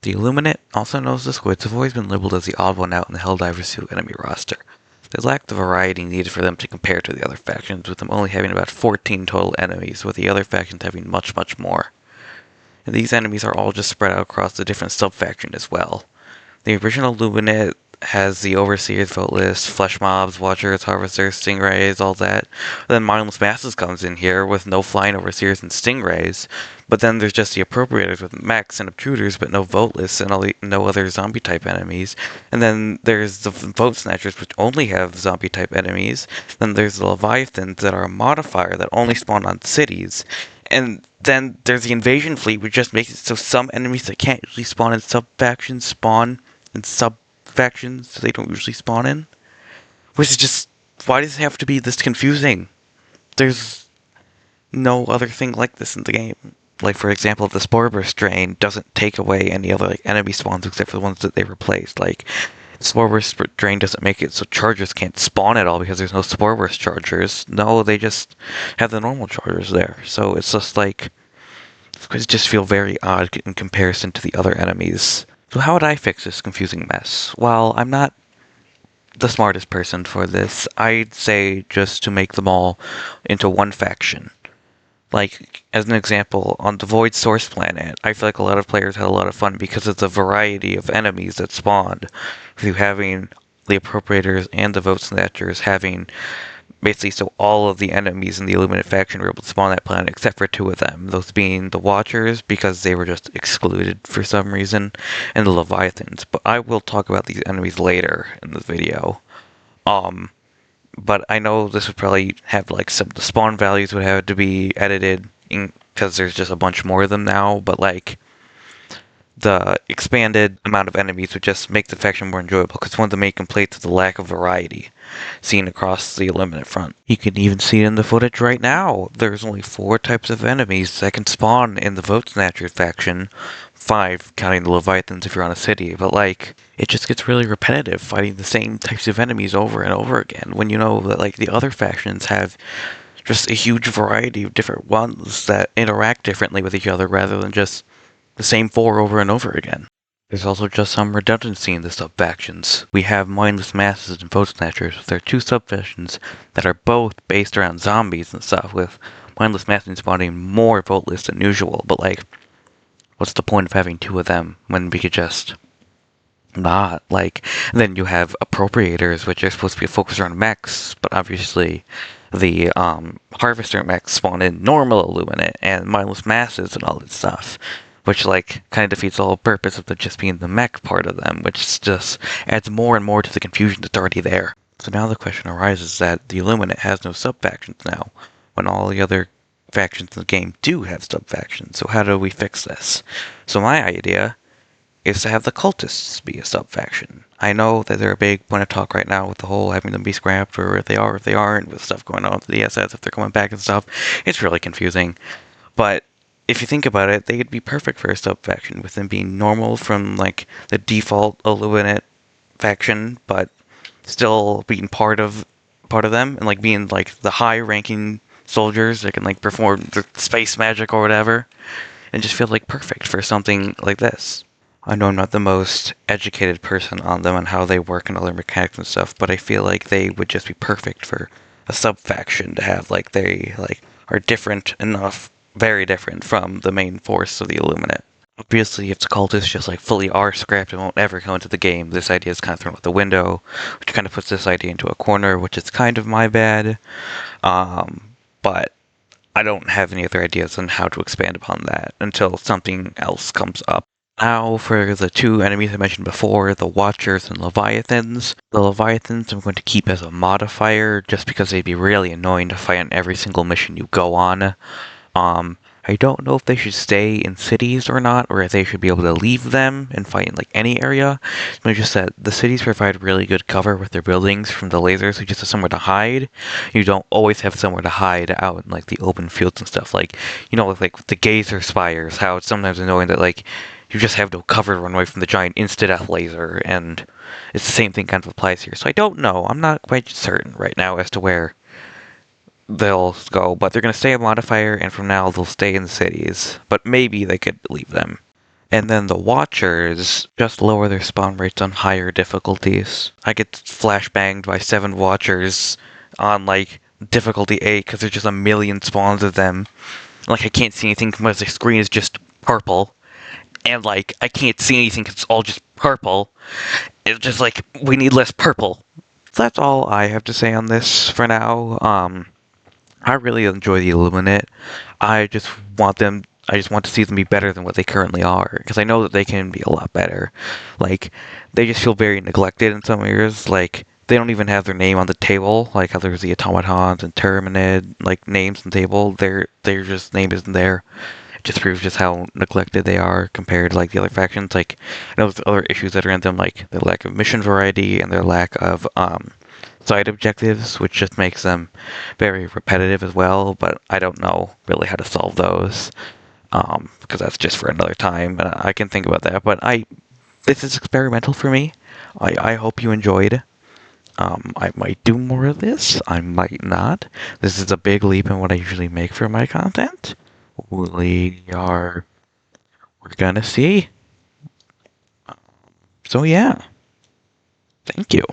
The Illuminate, also known as the Squids, have always been labeled as the odd one out in the Helldivers 2 enemy roster. They lack the variety needed for them to compare to the other factions, with them only having about 14 total enemies, with the other factions having much, much more. And these enemies are all just spread out across the different sub-factions as well. The original Illuminate has the Overseers, Voteless, Flesh Mobs, Watchers, Harvesters, Stingrays, all that. Then Mindless Masses comes in here with no Flying Overseers and Stingrays. But then there's just the Appropriators with Mechs and Obtruders, but no Voteless and no other zombie-type enemies. And then there's the Vote Snatchers, which only have zombie-type enemies. Then there's the Leviathans that are a modifier that only spawn on cities. And then there's the Invasion Fleet, which just makes it so some enemies that can't usually spawn in sub-factions spawn in sub-factions they don't usually spawn in. Which is just, why does it have to be this confusing? There's no other thing like this in the game. Like, for example, the Spore Strain doesn't take away any other enemy spawns except for the ones that they replaced. Like, Spore Strain doesn't make it so Chargers can't spawn at all because there's no Spore Chargers. No, they just have the normal Chargers there. So it's just like, it just feel very odd in comparison to the other enemies. So how would I fix this confusing mess? Well, I'm not the smartest person for this. I'd say just to make them all into one faction. Like, as an example, on the Void Source planet, I feel like a lot of players had a lot of fun because of the variety of enemies that spawned. Through having the Appropriators and the Vote Snatchers having basically so all of the enemies in the Illuminate faction were able to spawn that planet except for two of them. Those being the Watchers, because they were just excluded for some reason, and the Leviathans. But I will talk about these enemies later in the video. But I know this would probably have like some the spawn values would have to be edited because there's just a bunch more of them now, but like the expanded amount of enemies would just make the faction more enjoyable, because one of the main complaints is the lack of variety seen across the Illuminate front. You can even see it in the footage right now. There's only 4 types of enemies that can spawn in the Vote Snatcher faction. 5, counting the Leviathans if you're on a city, but like, it just gets really repetitive fighting the same types of enemies over and over again, when you know that like the other factions have just a huge variety of different ones that interact differently with each other rather than just the same 4 over and over again. There's also just some redundancy in the sub-factions. We have Mindless Masses and Vote Snatchers. They're 2 sub-factions that are both based around zombies and stuff, with Mindless Masses spawning more voteless than usual, but like, what's the point of having 2 of them when we could just not? Like, and then you have Appropriators, which are supposed to be focused around mechs, but obviously the Harvester mechs spawn in normal Illuminate and Mindless Masses and all this stuff, which like kind of defeats the whole purpose of just being the mech part of them, which just adds more and more to the confusion that's already there. So now the question arises that the Illuminate has no sub-factions now, when all the other factions in the game do have sub-factions. So how do we fix this? So my idea is to have the cultists be a sub-faction. I know that they're a big point of talk right now with the whole having them be scrapped, or if they are, if they aren't, with stuff going on with the DSS, if they're coming back and stuff. It's really confusing. But if you think about it, they'd be perfect for a sub-faction, with them being normal from like the default Illuminate faction, but still being part of them, and like being like the high-ranking soldiers that can like perform the space magic or whatever, and just feel like perfect for something like this. I know I'm not the most educated person on them and how they work and all their mechanics and stuff, but I feel like they would just be perfect for a sub-faction to have. Like, they like are different enough, very different from the main force of the Illuminate. Obviously, if the cultists just like fully are scrapped and won't ever come into the game, this idea is kind of thrown out the window, which kind of puts this idea into a corner, which is kind of my bad. But I don't have any other ideas on how to expand upon that until something else comes up. Now, for the 2 enemies I mentioned before, the Watchers and Leviathans. The Leviathans I'm going to keep as a modifier, just because they'd be really annoying to fight on every single mission you go on. I don't know if they should stay in cities or not, or if they should be able to leave them and fight in like any area. It's just that the cities provide really good cover with their buildings from the lasers, so you just have somewhere to hide. You don't always have somewhere to hide out in like the open fields and stuff. Like, you know, like with the Gazer Spires, how it's sometimes annoying that like you just have no cover to run away from the giant insta-death laser, and it's the same thing kind of applies here. So I don't know. I'm not quite certain right now as to where they'll go, but they're going to stay a modifier, and from now they'll stay in the cities. But maybe they could leave them. And then the Watchers just lower their spawn rates on higher difficulties. I get flashbanged by 7 Watchers on, like, difficulty 8 because there's just a million spawns of them. Like, I can't see anything because the screen is just purple. And, like, I can't see anything because it's all just purple. It's just like, we need less purple. So that's all I have to say on this for now. I really enjoy the Illuminate. I just want to see them be better than what they currently are, because I know that they can be a lot better. Like, they just feel very neglected in some areas. Like, they don't even have their name on the table, like how there's the automatons and Terminid, like, names on the table. Their just name isn't there. It just proves just how neglected they are compared to, like, the other factions. Like, I know there's other issues that are in them, like their lack of mission variety and their lack of side objectives, which just makes them very repetitive as well, but I don't know really how to solve those, because that's just for another time, and I can think about that, but this is experimental for me. I hope you enjoyed. I might do more of this, I might not. This is a big leap in what I usually make for my content. We're gonna see. So yeah, thank you.